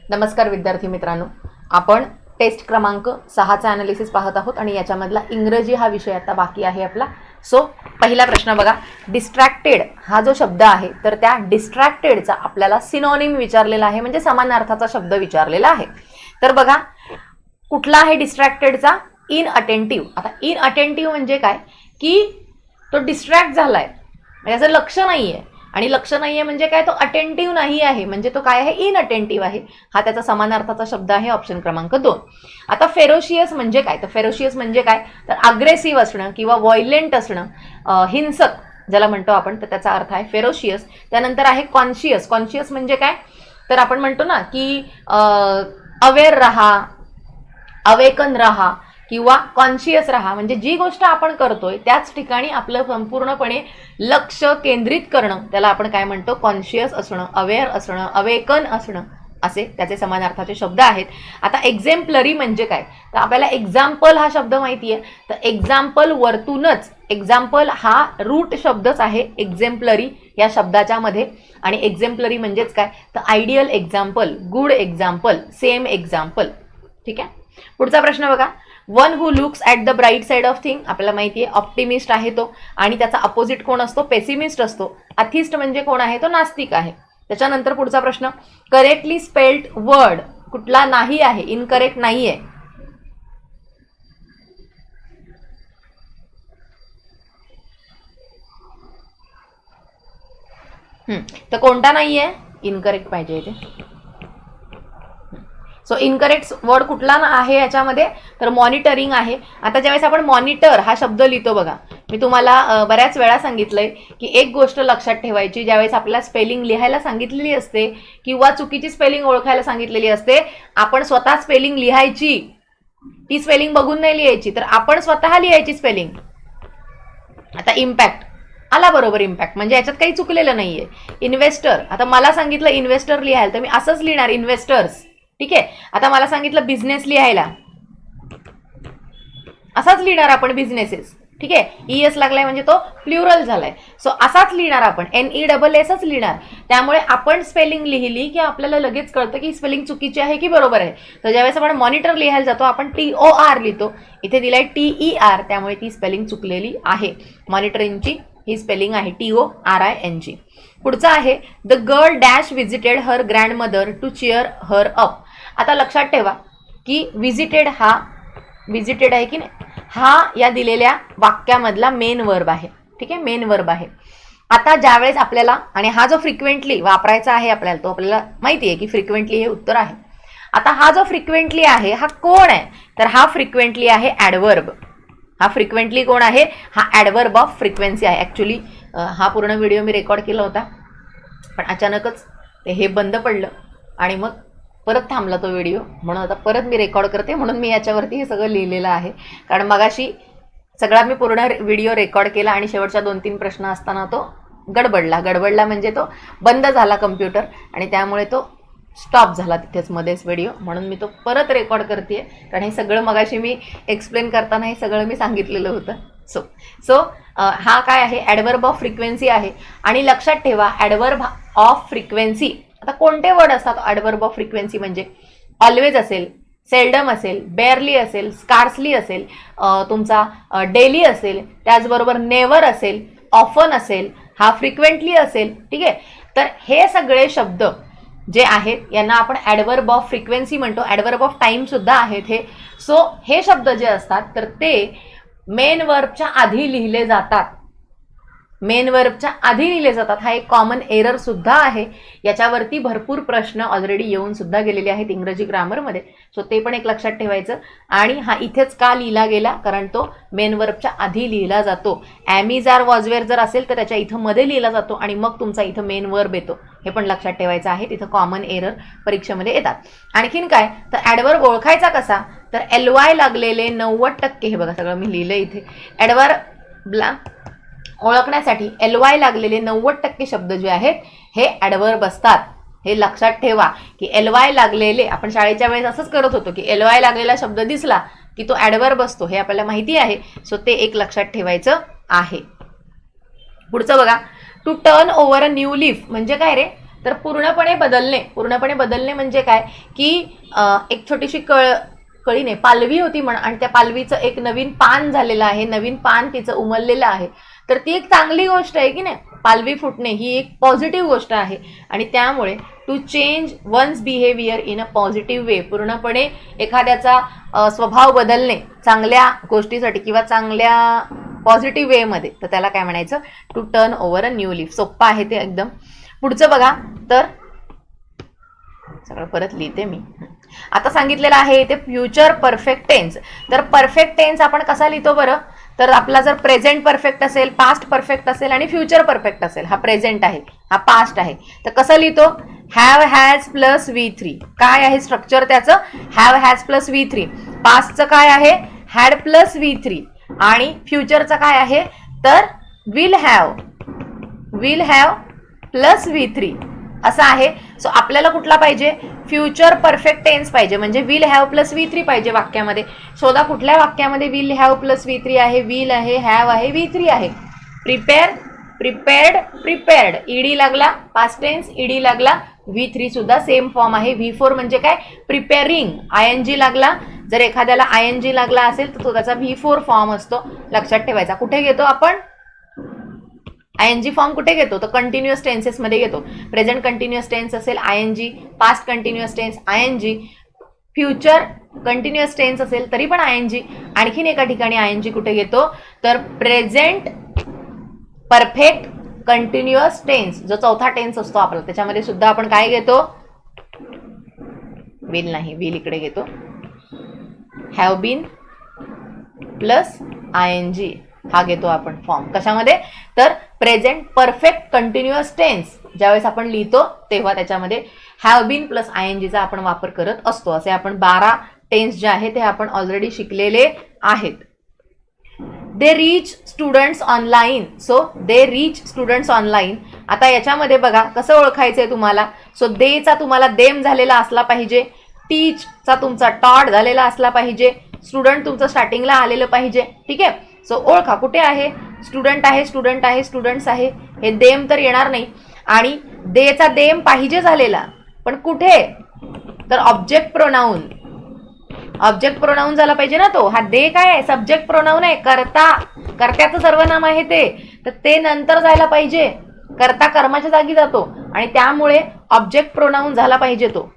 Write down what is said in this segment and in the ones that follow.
नमस्कार विद्यार्थी मित्रांनो, आपण टेस्ट क्रमांक 6चा ॲनालिसिस पाहत आहोत आणि याच्यामधला इंग्रजी हा विषय आता बाकी आहे आपला. सो पहिला प्रश्न बघा, डिस्ट्रॅक्टेड हा जो शब्द आहे तर त्या डिस्ट्रॅक्टेडचा आपल्याला सिनोनिम विचारलेला आहे, म्हणजे समानार्थाचा शब्द विचारलेला आहे. तर बघा कुठला आहे डिस्ट्रॅक्टेडचा? इनअटेंटिव्ह. आता इनअटेंटिव्ह म्हणजे काय की तो डिस्ट्रॅक्ट झालाय, म्हणजे त्याचं लक्ष नाहीये. आणि लक्ष नाहीये म्हणजे काय, तो अटेंटिव्ह नाही आहे, म्हणजे तो काय आहे, इनअटेंटिव्ह आहे. हा त्याचा समानार्थाचा शब्द आहे, ऑप्शन क्रमांक 2. आता फेरोशियस म्हणजे काय? तर फेरोशियस म्हणजे काय, तर अग्रेसिव्ह असणं किंवा व्हायलेंट असणं, हिंसक ज्याला म्हणतो आपण, तर त्याचा अर्थ आहे फेरोशियस. त्यानंतर आहे कॉन्शियस. कॉन्शियस म्हणजे काय, तर आपण म्हणतो ना की अवेअर राहा, अवेकन राहा किंवा कॉन्शियस राहा, म्हणजे जी गोष्ट आपण करतोय त्याच ठिकाणी आपलं संपूर्णपणे लक्ष केंद्रित करणं, त्याला आपण काय म्हणतो, कॉन्शियस असणं, अवेअर असणं, अवेकन असणं, असे त्याचे समानार्थाचे शब्द आहेत. आता एक्झेम्पलरी म्हणजे काय, तर आपल्याला एक्झाम्पल हा शब्द माहिती आहे, तर एक्झाम्पल वरतूनच, एक्झाम्पल हा रूट शब्दच आहे एक्झेम्पलरी या शब्दाच्या मध्ये. आणि एक्झेम्पलरी म्हणजेच काय, तर ideal example, good example, same example. ठीक आहे. पुढचा प्रश्न बघा, one who looks at the bright side of thing. आपल्याला माहिती आहे ऑप्टिमिस्ट आहे तो, आणि त्याचा अपोजिट कोण असतो, पेसिमिस्ट असतो. अथिस्ट म्हणजे कोण आहे, तो नास्तिक आहे. त्याच्यानंतर पुढचा प्रश्न, करेक्टली स्पेल्ड वर्ड कुठला नाही आहे, इनकरेक्ट नाही आहे. तर कोणता नाही आहे, इनकरेक्ट पाहिजे इथे. सो इनकरेक्ट वर्ड कुठला आहे याच्यामध्ये, तर मॉनिटरिंग आहे. आता ज्यावेळेस आपण मॉनिटर हा शब्द लिहितो बघा, मी तुम्हाला बऱ्याच वेळा सांगितलंय की एक गोष्ट लक्षात ठेवायची, ज्यावेळेस आपल्याला स्पेलिंग लिहायला सांगितलेली असते किंवा चुकीची स्पेलिंग ओळखायला सांगितलेली असते, आपण स्वतः स्पेलिंग लिहायची, ती स्पेलिंग बघून नाही लिहायची, तर आपण स्वतः लिहायची स्पेलिंग. आता इम्पॅक्ट आला बरोबर, इम्पॅक्ट म्हणजे याच्यात काही चुकलेलं नाहीये. इन्व्हेस्टर, आता मला सांगितलं इन्व्हेस्टर लिहायला, तर मी असंच लिहिणार इन्व्हेस्टर्स. ठीक आहे. आता मला सांगितलं बिझनेस लिहायला, असाच लिहिणार आपण बिझनेसेस. ठीक आहे. ईएस लागलाय म्हणजे तो प्लुरल झालाय, सो असाच लिहिणार आपण, NESS लिहिणार. त्यामुळे आपण स्पेलिंग लिहिली की आपल्याला लगेच कळतं की स्पेलिंग चुकीची आहे की बरोबर आहे. तर ज्यावेळेस आपण मॉनिटर लिहायला जातो आपण TOR लिहितो, इथे दिलाय TER, त्यामुळे ती स्पेलिंग चुकलेली आहे. मॉनिटरिंगची ही स्पेलिंग आहे TORING. पुढचा आहे, the girl dash visited her grandmother to cheer her up. आता लक्षात ठेवा की विजिटेड आहे की नाही, हा या दिलेल्या वाक्यामधला मेन वर्ब आहे. ठीक आहे, मेन वर्ब आहे. आता ज्यावेळेस आपल्याला, आणि हा जो फ्रिक्वेंटली वापरायचा आहे आपल्याला, तो आपल्याला माहिती आहे की फ्रिक्वेंटली हे उत्तर आहे. आता हा जो फ्रिक्वेंटली आहे हा कोण आहे, तर हा फ्रिक्वेंटली आहे ॲडवर्ब. हा फ्रिक्वेंटली कोण आहे, हा ॲडवर्ब ऑफ फ्रिक्वेन्सी आहे. ॲक्च्युली हा पूर्ण व्हिडिओ मी रेकॉर्ड केला होता, पण अचानकच हे बंद पडलं आणि मग परत थांबला तो व्हिडिओ, म्हणून आता परत मी रेकॉर्ड करते. म्हणून मी याच्यावरती हे सगळं लिहिलेलं आहे, कारण मगाशी सगळा मी पूर्ण व्हिडिओ रेकॉर्ड केला आणि शेवटच्या 2-3 प्रश्न असताना तो गडबडला म्हणजे तो बंद झाला कम्प्युटर, आणि त्यामुळे तो स्टॉप झाला तिथेच मध्येच व्हिडिओ. म्हणून मी तो परत रेकॉर्ड करते, कारण हे सगळं मगाशी मी एक्सप्लेन करताना हे सगळं मी सांगितलेलं होतं. सो हा काय आहे, ॲडवर्ब ऑफ फ्रिक्वेन्सी आहे. आणि लक्षात ठेवा, ॲडवर्ब ऑफ फ्रिक्वेन्सी, आता कोणते वर्ड असतात ॲडवर्ब ऑफ फ्रिक्वेन्सी म्हणजे, ऑलवेज असेल, सेल्डम असेल, बेअरली असेल, स्कार्सली असेल, तुमचा डेली असेल, त्याचबरोबर नेवर असेल, ऑफन असेल, हा फ्रिक्वेंटली असेल. ठीक आहे. तर हे सगळे शब्द जे आहेत यांना आपण ॲडवर्ब ऑफ फ्रिक्वेन्सी म्हणतो. ॲडवर्ब ऑफ टाईम सुद्धा आहेत हे. सो हे शब्द जे असतात तर ते मेन वर्बच्या आधी लिहिले जातात, मेन वर्बच्या आधी लिहिले जातात. हा एक कॉमन एरर सुद्धा आहे, याच्यावरती भरपूर प्रश्न ऑलरेडी येऊन सुद्धा गेलेले आहेत इंग्रजी ग्रामरमध्ये. सो ते पण एक लक्षात ठेवायचं. आणि हा इथेच का लिहिला गेला, कारण तो मेन वर्बच्या आधी लिहिला जातो. ॲमीज आर वॉजवेअर जर असेल तर त्याच्या इथं मध्ये लिहिला जातो आणि मग तुमचा इथं मेन वर्ब येतो. हे पण लक्षात ठेवायचं आहे, तिथं कॉमन एरर परीक्षेमध्ये येतात. आणखीन काय, तर ॲडवर्ब ओळखायचा कसा, तर LY लागलेले 90%, हे बघा सगळं मी लिहिलं इथे. ॲडवर्बला ओळखण्यासाठी LY लागलेले 90% शब्द जे आहेत हे ॲडवर्ब असतात. हे लक्षात ठेवा की LY लागलेले, आपण शाळेच्या वेळेस असंच करत होतो की LY लागलेला शब्द दिसला की तो ॲडवर्ब असतो, हे आपल्याला माहिती आहे. सो ते एक लक्षात ठेवायचं आहे. पुढचं बघा, to turn over a new leaf म्हणजे काय रे, तर पूर्णपणे बदलणे म्हणजे काय की एक छोटीशी कळी नाही पालवी होती म्हणा आणि त्या पालवीचं एक नवीन पान झालेलं आहे, नवीन पान तिचं उमललेलं आहे, तर ती एक चांगली गोष्ट आहे की नाही. पालवी फुटणे ही एक पॉझिटिव्ह गोष्ट आहे आणि त्यामुळे to change one's behaviour in a positive way, पूर्णपणे एखाद्याचा स्वभाव बदलणे चांगल्या गोष्टीसाठी किंवा चांगल्या पॉझिटिव्ह वे मध्ये, तर त्याला काय म्हणायचं, to turn over a new leaf. सोप्पा आहे ते एकदम. पुढचं बघा, तर सगळं परत लिहिते मी. आता सांगितलेलं आहे इथे फ्युचर परफेक्ट टेन्स. तर परफेक्ट टेन्स आपण कसा लिहितो बरं, तर आपला जर प्रेझेंट परफेक्ट असेल, पास्ट परफेक्ट असेल आणि फ्युचर परफेक्ट असेल, हा प्रेझेंट आहे, हा पास्ट आहे, तर कसं लिहितो, हॅव हॅज प्लस V3. काय आहे स्ट्रक्चर त्याचं, हॅव हॅज प्लस V3. पास्टचं काय आहे, हॅड प्लस V3 आणि फ्युचरचं काय आहे, तर विल हॅव प्लस V3 असं आहे. सो आपल्याला कुठला पाहिजे, फ्युचर परफेक्ट टेन्स पाहिजे, म्हणजे विल हॅव प्लस V3 पाहिजे वाक्यामध्ये. शोधा कुठल्या वाक्यामध्ये विल हॅव प्लस V3 आहे, विल आहे, हॅव आहे, V3 आहे. प्रिपेअर्ड ईडी लागला, पास्ट टेन्स ईडी लागला, V3 सुद्धा सेम फॉर्म आहे. V4 म्हणजे काय, प्रिपेअरिंग, ING लागला. जर एखाद्याला ING लागला असेल तर तो त्याचा V4 फॉर्म असतो, लक्षात ठेवायचा. कुठे घेतो आपण ING फॉर्म, कुठे घेतो, तर कंटिन्युअस टेन्सेस मध्ये घेतो. प्रेझेंट कंटिन्युअस टेन्स असेल ING, past continuous tense ING, future continuous tense असेल तरी पण ING. आणखीन एका ठिकाणी ING कुठे घेतो, तर प्रेझेंट परफेक्ट कंटिन्युअस टेन्स, जो चौथा टेन्स असतो आपला, त्याच्यामध्ये सुद्धा आपण काय घेतो, विल नाही, विल इकडे घेतो, हॅव बीन प्लस ING हा घेतो आपण फॉर्म. कशामध्ये, तर प्रेझेंट परफेक्ट कंटिन्युअस टेन्स ज्यावेळेस आपण लिहितो तेव्हा त्याच्यामध्ये हॅव बीन प्लस INGचा आपण वापर करत असतो. असे आपण 12 टेन्स जे आहे ते आपण ऑलरेडी शिकलेले आहेत. They reach students online. So they reach students online. आता याच्यामध्ये बघा कसं ओळखायचंय तुम्हाला. सो देचा तुम्हाला देम झालेला असला पाहिजे, टीचचा तुमचा टॉट झालेला असला पाहिजे, स्टुडंट तुमचं स्टार्टिंगला आलेलं पाहिजे. ठीक आहे, सो ओळखा कुठे आहे, स्टुडंट आहे, स्टुडंट्स आहे, हे देम तर येणार नाही. आणि देचा देम पाहिजे झालेला, पण कुठे, तर ऑब्जेक्ट प्रोनाऊन झाला पाहिजे ना तो. हा दे काय आहे, सब्जेक्ट प्रोनाऊन आहे, कर्त्याचं सर्वनाम आहे तर ते नंतर जायला पाहिजे. कर्ता कर्माच्या जागी जातो आणि त्यामुळे ऑब्जेक्ट प्रोनाऊन झाला पाहिजे तो.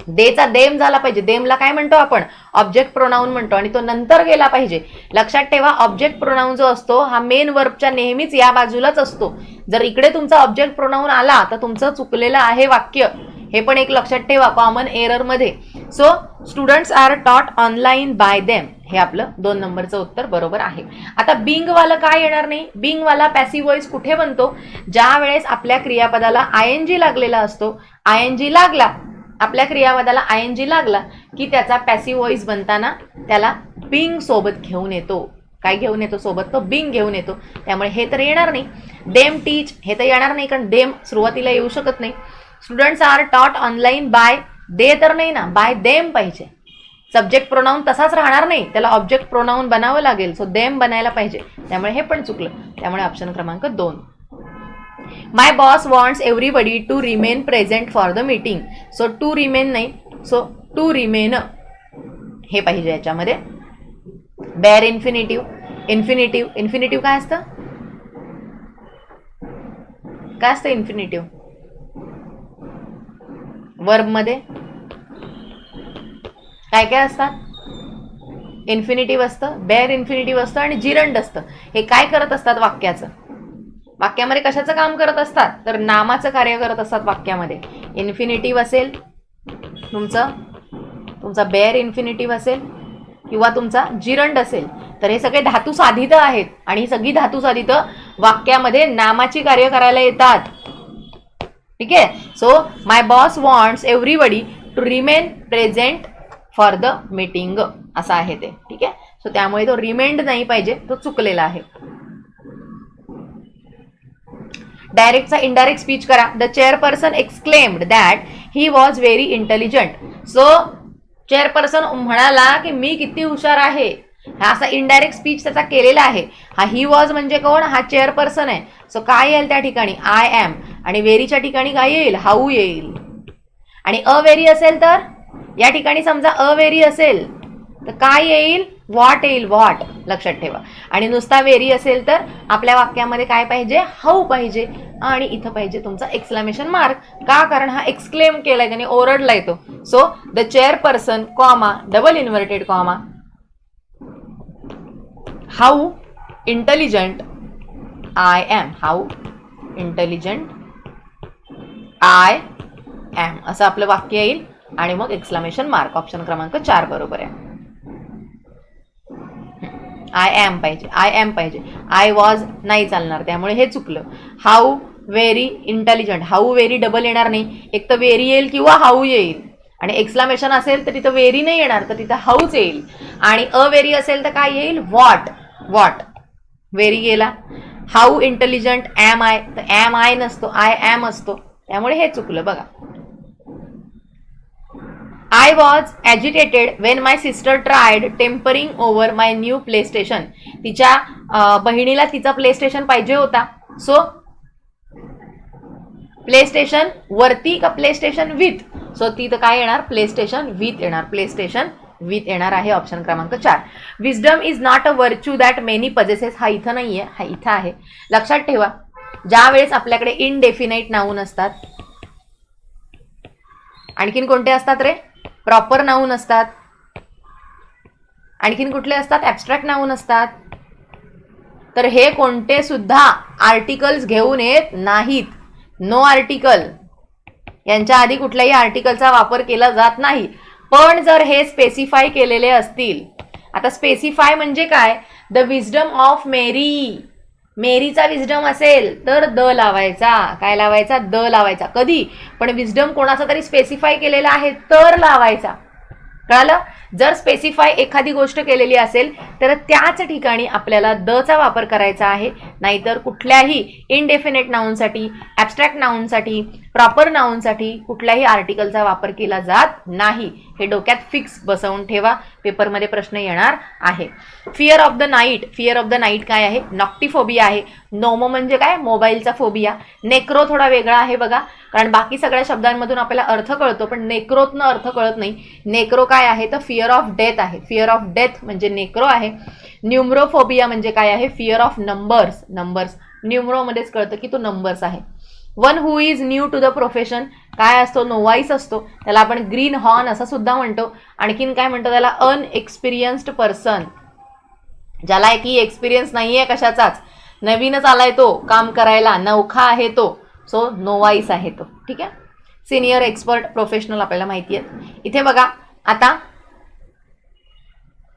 देचा देम झाला पाहिजे, देमला काय म्हणतो आपण, ऑब्जेक्ट प्रोनाऊन म्हणतो, आणि तो नंतर गेला पाहिजे. लक्षात ठेवा, ऑब्जेक्ट प्रोनाऊन जो असतो हा मेन वर्बच्या नेहमीच या बाजूलाच असतो. जर इकडे तुमचा ऑब्जेक्ट प्रोनाऊन आला तर तुमचं चुकलेलं आहे वाक्य, हे पण एक लक्षात ठेवा कॉमन एरर मध्ये. सो स्टुडंट्स आर टॉट ऑनलाईन बाय देम, हे आपलं 2 नंबरचं उत्तर बरोबर आहे. आता बिंग वाला काय येणार नाही, बिंग वाला पॅसिव्ह व्हॉइस कुठे बनतो, ज्या वेळेस आपल्या क्रियापदाला ING लागलेला असतो. ING लागला, आपल्या क्रियापदाला ING लागला की त्याचा पॅसिव्ह व्हॉइस बनताना त्याला बिंग सोबत घेऊन येतो. काय घेऊन येतो सोबत, तो बिंग घेऊन येतो. त्यामुळे हे तर येणार नाही. देम टीच हे तर येणार नाही, कारण देम सुरुवातीला येऊ शकत नाही. स्टुडंट्स आर टॉट ऑनलाईन बाय, दे तर नाही ना, बाय देम पाहिजे. सब्जेक्ट प्रोनाऊन तसाच राहणार नाही, त्याला ऑब्जेक्ट प्रोनाऊन बनावं लागेल. सो देम बनायला पाहिजे, त्यामुळे हे पण चुकलं. त्यामुळे ऑप्शन क्रमांक 2. My boss wants everybody to remain present for the meeting. So to remain नाही, सो टू रिमेन हे पाहिजे याच्यामध्ये. बेअर इन्फिनिटिव्ह काय असतं, इन्फिनिटिव्ह वर्ब मध्ये काय काय असतात, इन्फिनिटिव्ह असतं, बेअर इन्फिनिटिव्ह असतं आणि जिरंड असतं. हे काय करत असतात, वाक्यामध्ये कशाचं काम करत असतात, तर नामाचं कार्य करत असतात वाक्यामध्ये. इन्फिनिटिव्ह असेल तुमचा बेअर इन्फिनिटिव्ह असेल किंवा तुमचा जिरंड असेल, तर हे सगळे धातू साधित आहेत आणि ही सगळी धातू साधित वाक्यामध्ये नामाची कार्य करायला येतात. ठीक आहे, so my boss wants everybody to remain present for the meeting असं आहे ते. ठीक आहे, सो त्यामुळे तो रिमेंड नाही पाहिजे, तो चुकलेला आहे. डायरेक्टचा इनडायरेक्ट स्पीच करा. The chairperson exclaimed that he was very intelligent. So chairperson म्हणाला की मी किती हुशार आहे. हा असा इनडायरेक्ट स्पीच त्याचा केलेला आहे. हा ही वॉज म्हणजे कोण, हा चेअरपर्सन आहे. सो काय येईल त्या ठिकाणी, आय एम. आणि व्हेरीच्या ठिकाणी काय येईल, हाऊ येईल. आणि अवेरी असेल तर या ठिकाणी समजा अवेरी असेल तर काय येईल, व्हॉट येईल, व्हॉट. लक्षात ठेवा. आणि नुसता वेरी असेल तर आपल्या वाक्यामध्ये काय पाहिजे, हाऊ पाहिजे. आणि इथं पाहिजे तुमचा एक्सक्लेमेशन मार्क. का, कारण हा एक्सक्लेम केलाय, त्याने ओरडलाय तो. So the chairperson comma double inverted comma how intelligent I am. How intelligent I am असं आपलं वाक्य येईल. आणि मग एक्सक्लेमेशन मार्क. ऑप्शन क्रमांक 4 बरोबर आहे. आय एम पाहिजे, आय एम पाहिजे. आय वॉज नाही चालणार, त्यामुळे हे चुकलं. How very intelligent. How very double येणार नाही, एक तर व्हेरी येईल किंवा हाऊ येईल. आणि एक्सक्लेमेशन असेल तर तिथं व्हेरी नाही येणार, तर तिथं हाऊच येईल. आणि अव्हेरी असेल तर काय येईल, व्हॉट. व्हॉट व्हेरी गेला. हाऊ इंटेलिजंट एम आय, तर एम आय नसतो, आय एम असतो, त्यामुळे हे चुकलं बघा. I was agitated when my sister tried tempering over my new PlayStation. तिच्या बहिणीला तिचा प्लेस्टेशन पाहिजे होता. सो प्लेस्टेशन वरती का प्लेस्टेशन विथ. सो तिथं काय येणार, प्लेस्टेशन विथ येणार. प्लेस्टेशन विथ येणार आहे. ऑप्शन क्रमांक 4. Wisdom is not a virtue that many possesses. हा इथं नाहीये, हा इथं आहे. लक्षात ठेवा, ज्या वेळेस आपल्याकडे इनडेफिनाइट नाऊन असतात, आणखीन कोणते असतात रे, प्रॉपर नाऊन असतात, आणखीन कुठले असतात, ॲब्स्ट्रॅक्ट नाऊन असतात. तर हे कोणते सुद्धा आर्टिकल्स घेऊन येत नाहीत. No article. यांच्या आधी कुठल्याही आर्टिकलचा वापर केला जात नाही. पण जर हे स्पेसिफाय केलेले असतील, आता स्पेसिफाय म्हणजे काय, द विजडम ऑफ मेरी. मेरीचा विजडम असेल तर द लावायचा. काय लावायचा, द लावायचा. कधी पण विजडम कोणाचा तरी स्पेसिफाय केलेला आहे तर लावायचा. कळालं. जर स्पेसिफाय एखादी गोष्ट केलेली असेल तर त्याच ठिकाणी आपल्याला द चा वापर करायचा आहे. नाहीतर कुठल्याही इनडेफिनेट नाऊनसाठी, ॲब्स्ट्रॅक्ट नाऊनसाठी, प्रॉपर नाऊनसाठी कुठल्याही आर्टिकलचा वापर केला जात नाही. हे डोक्यात फिक्स बसवून ठेवा, पेपरमध्ये प्रश्न येणार आहे. Fear of the night. Fear of the night काय आहे, नॉक्टिफोबिया आहे. नोमो म्हणजे काय, मोबाईलचा फोबिया. नेक्रो थोडा वेगळा आहे बघा, कारण बाकी सगळ्या शब्दांमधून आपल्याला अर्थ कळतो पण नेक्रोतनं अर्थ कळत नाही. नेक्रो काय आहे तर फिअर ऑफ डेथ आहे. फिअर ऑफ डेथ म्हणजे नेक्रो आहे. न्यूमरोफोबिया म्हणजे काय आहे, फिअर ऑफ नंबर्स. नंबर्स न्यूमरोमध्येच कळतं की तो नंबर्स आहे. One who is new to the profession काय असतो, नोवाईस असतो. त्याला आपण ग्रीन हॉर्न असं सुद्धा म्हणतो. आणखीन काय म्हणतो त्याला, अनएक्सपिरियन्स्ड पर्सन. ज्याला की एक्सपिरियन्स नाहीये कशाचाच, नवीनच आलाय तो काम करायला, नवखा आहे तो. सो नोवाईस आहे तो. ठीक आहे. सिनियर, एक्सपर्ट, प्रोफेशनल आपल्याला माहिती आहे. इथे बघा आता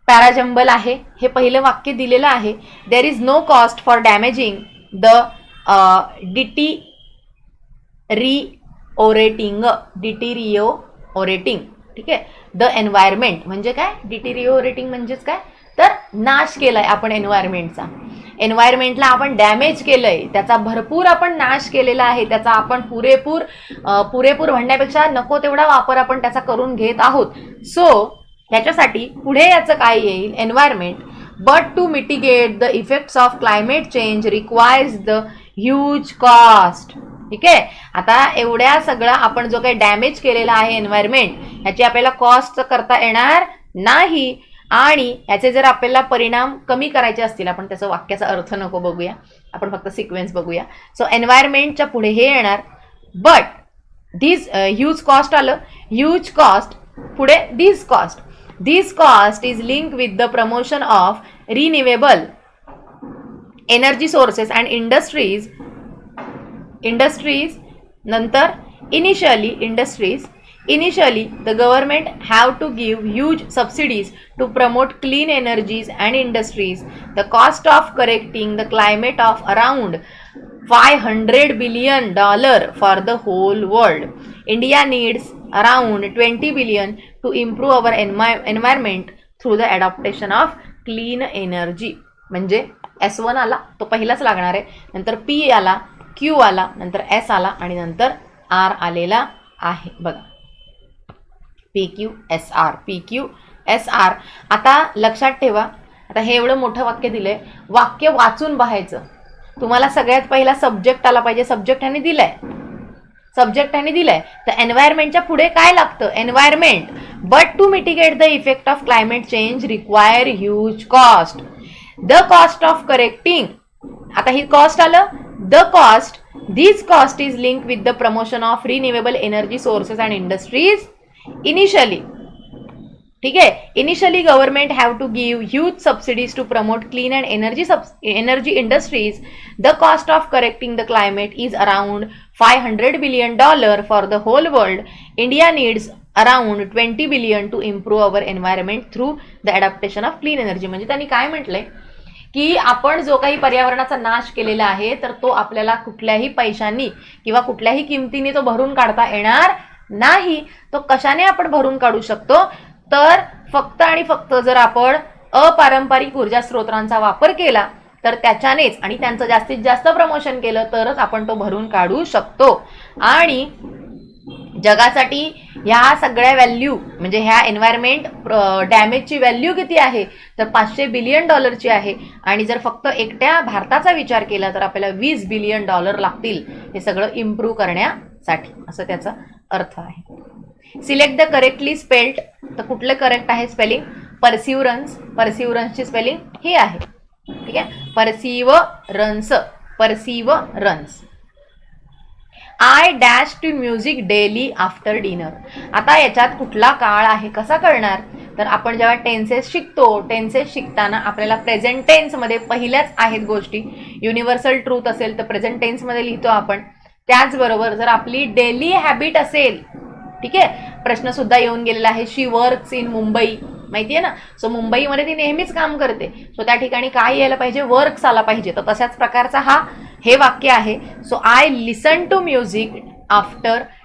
पॅराजंबल आहे. हे पहिलं वाक्य दिलेलं आहे. There is no cost for damaging the deteriorating. ठीक आहे. द एन्व्हायरमेंट म्हणजे काय, डिटिरिओरेटिंग म्हणजेच काय तर नाश केलाय आपण एन्व्हायरमेंटचा. एन्व्हायरमेंटला आपण डॅमेज केलंय, त्याचा भरपूर आपण नाश केलेला आहे. त्याचा आपण पुरेपूर म्हणण्यापेक्षा नको तेवढा वापर आपण त्याचा करून घेत आहोत. सो ह्याच्यासाठी पुढे याचं काय येईल, environment. But to mitigate the effects of climate change requires the huge cost. ठीक आहे. आता एवढ्या सगळं आपण जो काही डॅमेज केलेला आहे एन्व्हायरमेंट, ह्याची आपल्याला कॉस्ट करता येणार नाही. आणि याचे जर आपल्याला परिणाम कमी करायचे असतील, आपण त्याचा वाक्याचा अर्थ नको बघूया, आपण फक्त सिक्वेन्स बघूया. सो एन्व्हायरमेंटच्या पुढे हे येणार, बट धीस ह्यूज कॉस्ट आलं. ह्यूज कॉस्ट पुढे this cost. This cost is link with the promotion of renewable energy sources and industries. नंतर Initially, the government have to give huge subsidies to promote clean energies and industries. The cost of correcting the climate of around $500 billion for the whole world. India needs around 20 billion to improve our environment through the adaptation of clean energy. म्हणजे S1 आला, तो पहिलाच लागणार आहे. नंतर P आला, Q आला, नंतर S आला आणि नंतर R आलेला आहे बघा. PQSR. आता लक्षात ठेवा, आता हे एवढं मोठं वाक्य दिलंय, वाक्य वाचून पाहायचं. तुम्हाला सगळ्यात पहिला सब्जेक्ट आला पाहिजे. सब्जेक्ट ह्याने दिलाय तर एन्व्हायरमेंटच्या पुढे काय लागतं? Environment. But to mitigate the effect of climate change require huge cost. The cost of correcting. आता ही कॉस्ट आलं. The cost. This cost is link with the promotion of renewable energy sources and industries initially. ठीक आहे. Initially government have to give huge subsidies to promote clean and energy industries. The cost of correcting the climate is around $500 billion for the whole world. India needs around 20 billion to improve our environment through the adaptation of clean energy. म्हणजे त्यांनी काय म्हटलंय की आपण जो काही पर्यावरणाचा नाश केलेला आहे तर तो आपल्याला कुठल्याही पैशांनी किंवा कुठल्याही किमतीने तो भरून काढता येणार नाही. तो कशाने आपण भरून काढू शकतो? तर फक्त आणि फक्त जर आपण अपारंपरिक ऊर्जा स्रोतांचा वापर केला तर त्याच्यानेच आणि त्यांचं जास्तीत जास्त प्रमोशन केलं तरच आपण तो भरून काढू शकतो. आणि जगासाठी ह्या सगळ्या व्हॅल्यू म्हणजे ह्या एन्व्हायरमेंट डॅमेजची व्हॅल्यू किती आहे? तर $500 billion आहे. आणि जर फक्त एकट्या भारताचा विचार केला तर आपल्याला $20 billion लागतील हे सगळं इम्प्रूव्ह करण्यासाठी, असं त्याचा अर्थ आहे. Select the correctly spelled. तर कुठलं करेक्ट आहे स्पेलिंग? परसिव्हरन्स. परसिव्हरन्सची स्पेलिंग ही आहे. ठीक आहे. Perseverance. I dash to music daily after dinner. आता याच्यात कुठला काळ आहे कसा कळणार? तर आपण जेव्हा टेन्सेस शिकतो, टेन्सेस शिकताना आपल्याला प्रेझेंट टेन्समध्ये पहिल्याच आहेत गोष्टी. युनिव्हर्सल ट्रूथ असेल तर प्रेझेंट टेन्समध्ये लिहितो आपण. त्याचबरोबर जर आपली डेली हॅबिट असेल, ठीक आहे, प्रश्न सुद्धा येऊन गेलेला आहे, शी वर्क्स इन मुंबई, माहिती आहे ना. सो मुंबईमध्ये ती नेहमीच काम करते. सो त्या ठिकाणी काय यायला पाहिजे? वर्क्स आला पाहिजे. तर तशाच प्रकारचा हे वाक्य आहे. So I listen to music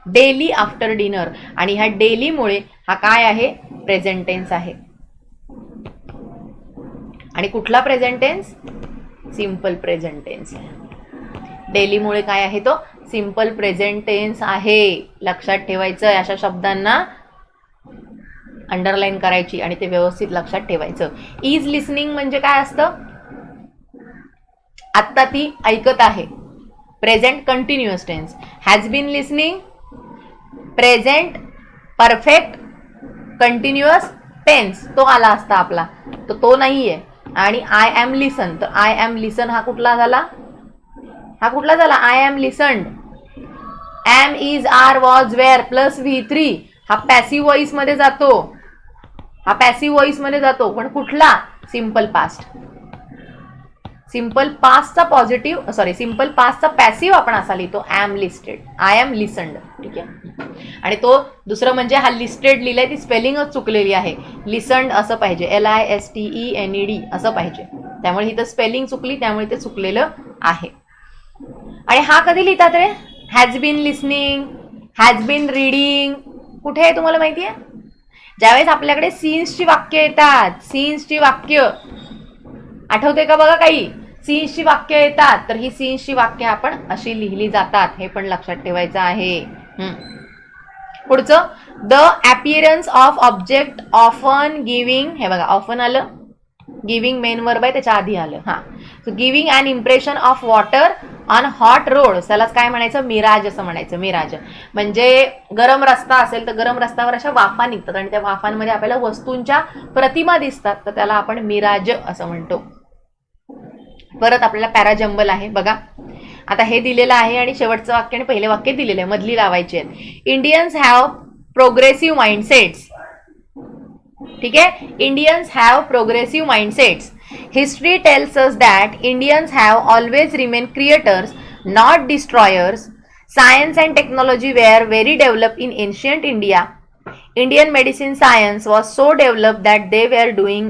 daily after dinner. आणि ह्या डेलीमुळे हा काय आहे? प्रेझेंट टेन्स आहे. आणि कुठला present tense? Simple present tense. डेलीमुळे काय आहे? तो सिंपल प्रेझेंट टेन्स आहे. लक्षात ठेवायचं. अशा शब्दांना अंडरलाईन करायची आणि ते व्यवस्थित लक्षात ठेवायचं. इज लिसनिंग म्हणजे काय असतं? आत्ता ती ऐकत आहे. Present continuous tense. Has been listening present perfect continuous tense. तो आला असता आपला, तो नाहीये. आणि आय एम लिसन. तर आय एम लिसन हा कुठला झाला? I am listened. Am is are was were plus V3 हा पॅसिव्ह व्हॉइस मध्ये जातो. पण कुठला? Simple past. सिंपल पास्टचा पॅसिव्ह आपण असा लिहितो, am listed. I am listened. ठीक आहे. आणि तो दुसरं म्हणजे हा लिस्टेड लिहिलाय, ती स्पेलिंगच चुकलेली आहे. लिसन्ड असं पाहिजे, LISTENED असं पाहिजे. त्यामुळे ही तर स्पेलिंग चुकली, त्यामुळे ते चुकलेलं आहे. आणि हा कधी लिहितात रे? Has been listening, has been reading. कुठे आहे तुम्हाला माहिती आहे? ज्यावेळेस आपल्याकडे सीन्सची वाक्य येतात, सीन्सची वाक्य आठवते का बघा काही? सीन्सची वाक्य येतात तर ही सीन्सची वाक्य आपण अशी लिहिली जातात, हे पण लक्षात ठेवायचं आहे. पुढचं, the appearance of object often giving. हे बघा, ऑफन आलं, गिव्हिंग मेन वर्ब आहे, त्याच्या आधी आलं. So giving an impression of water on hot road. त्यालाच काय म्हणायचं? मिराज असं म्हणायचं. मिराज म्हणजे गरम रस्ता असेल तर गरम रस्त्यावर अशा वाफा निघतात आणि त्या वाफांमध्ये आपल्याला वस्तूंच्या प्रतिमा दिसतात, तर त्याला आपण मिराज असं म्हणतो. परत आपल्याला पॅराजंबल आहे बघा. आता हे दिलेलं आहे आणि शेवटचं वाक्य आणि पहिले वाक्य दिलेलं आहे, मधली लावायची आहेत. Indians have progressive mindsets. ठीक आहे. Indians have progressive mindsets. History tells us that Indians have always remained creators, not destroyers. Science and technology were very developed in ancient India. Indian medicine science was so developed that they were doing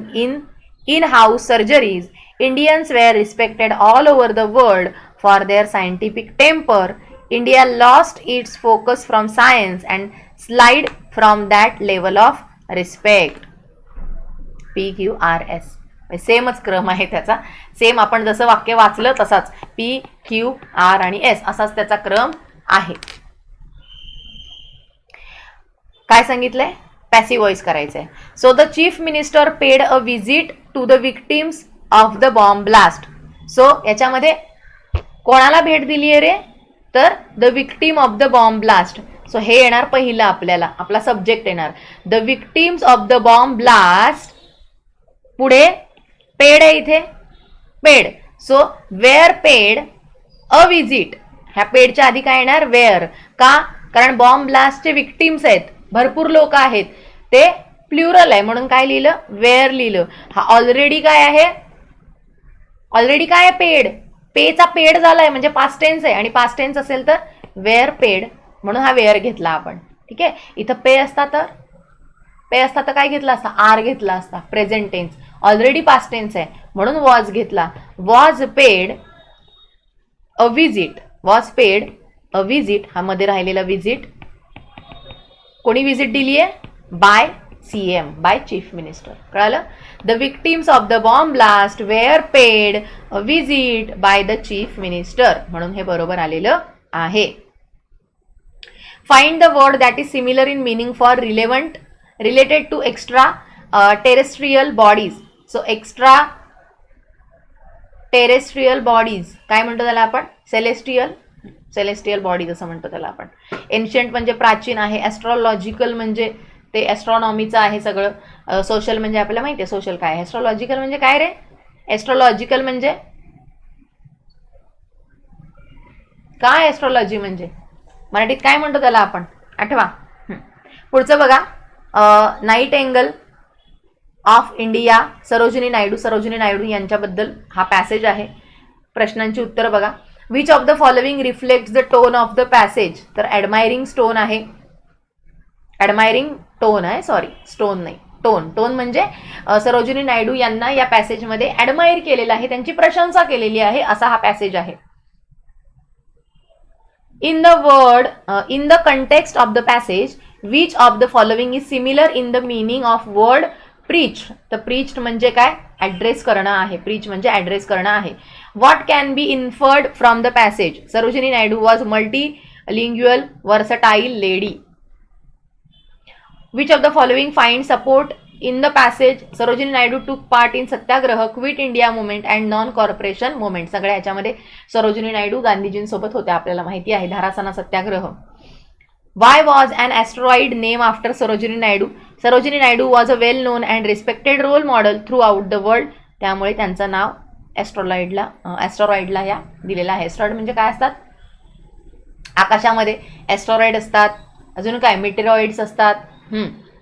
in-house surgeries. Indians were respected all over the world for their scientific temper. India lost its focus from science and slid from that level of respect. PQRS. सेमच क्रम आहे त्याचा. Same आपण जसं वाक्य वाचलं तसाच PQR आणि S असाच त्याचा क्रम आहे. काय सांगितलंय? पॅसिव्ह व्हॉइस करायचं आहे. So the chief minister paid a visit to the victims of the bomb blast. So याच्यामध्ये कोणाला भेट दिली आहे रे, तर the victim of the bomb blast. So हे येणार पहिलं, आपल्याला आपला सब्जेक्ट येणार the victims of the bomb blast. पुढे पेड आहे इथे, paid. So were paid a visit. ह्या पेडच्या आधी काय येणार, वेअर. का, कारण बॉम्ब ब्लास्टचे विक्टिम्स आहेत, भरपूर लोक आहेत, ते प्लुरल आहे म्हणून काय लिहिलं, वेअर लिहिलं. हा ऑलरेडी काय आहे, ऑलरेडी काय आहे, पेड. पेचा पेड झालाय म्हणजे पास्ट टेन्स आहे, आणि पास्ट टेन्स असेल तर वेअर पेड, म्हणून हा वेअर घेतला आपण. ठीक आहे. इथं पे असता तर काय घेतला असता, आर घेतला असता. Present tense, already past tense आहे म्हणून वॉज घेतला. Was paid a visit, was paid a visit, हा मध्ये राहिलेला विजिट. कोणी विजिट दिली आहे, by CM, by chief minister. कळालं. The victims of the bomb blast were paid a visit by the chief minister, म्हणून हे बरोबर आलेलं आहे. Find the word that is similar in meaning for related to extra terrestrial bodies. So extra terrestrial bodies काय म्हणतो त्याला आपण, celestial bodies असं म्हणतो त्याला आपण. एन्शियंट म्हणजे प्राचीन आहे, ॲस्ट्रॉलॉजिकल म्हणजे ते ॲस्ट्रॉनॉमीचं आहे सगळं. सोशल म्हणजे आपल्याला माहिती आहे सोशल काय आहे. ॲस्ट्रॉलॉजिकल म्हणजे काय रे, ॲस्ट्रॉलॉजिकल म्हणजे काय, ॲस्ट्रॉलॉजी म्हणजे मराठीत काय म्हणतो त्याला आपण, आठवा. पुढचं बघा, nightingale of India, Sarojini Naidu यांच्याबद्दल हा पॅसेज आहे. प्रश्नांची उत्तरं बघा. Which of the following reflects the tone of the passage. तर ॲडमायरिंग स्टोन आहे, ॲडमायरिंग टोन आहे, सॉरी स्टोन नाही, टोन म्हणजे सरोजिनी नायडू यांना या पॅसेजमध्ये ॲडमायर केलेलं आहे, त्यांची प्रशंसा केलेली आहे, असा हा पॅसेज आहे. In the context of the passage which of the following is similar in the meaning of word preach. तर प्रीच्ड म्हणजे काय, ॲड्रेस करणं आहे. प्रीच म्हणजे ॲड्रेस करणं आहे. What can be inferred from the passage. Sarojini Naidu was multilingual versatile lady. Which of the following find support in the passage. Sarojini Naidu took part in satyagraha, quit India movement and non corporation movement. सगळ्या याच्यामध्ये सरोजिनी नायडू गांधीजींसोबत होत्या, आपल्याला माहिती आहे, Dharasana satyagraha. Why was an asteroid name after Sarojini Naidu. Sarojini Naidu was a well known and respected role model through out the world. त्यामुळे त्यांचं नाव ॲस्ट्रॉइडला या दिलेलं आहे. ॲस्ट्रॉइड म्हणजे काय असतात, आकाशामध्ये ॲस्ट्रॉइड असतात, अजून काय मेटेरॉइड्स असतात.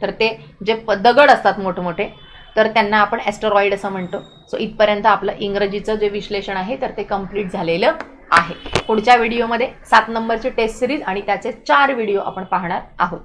तर ते जे दगड असतात मोठमोठे, तर त्यांना आपण ॲस्ट्रॉइड असं म्हणतो. सो इथपर्यंत आपलं इंग्रजीचं जे विश्लेषण आहे तर ते कंप्लीट झालेलं आहे. पुढच्या व्हिडिओमध्ये 7 नंबरची टेस्ट सिरीज आणि त्याचे 4 व्हिडिओ आपण पाहणार आहोत.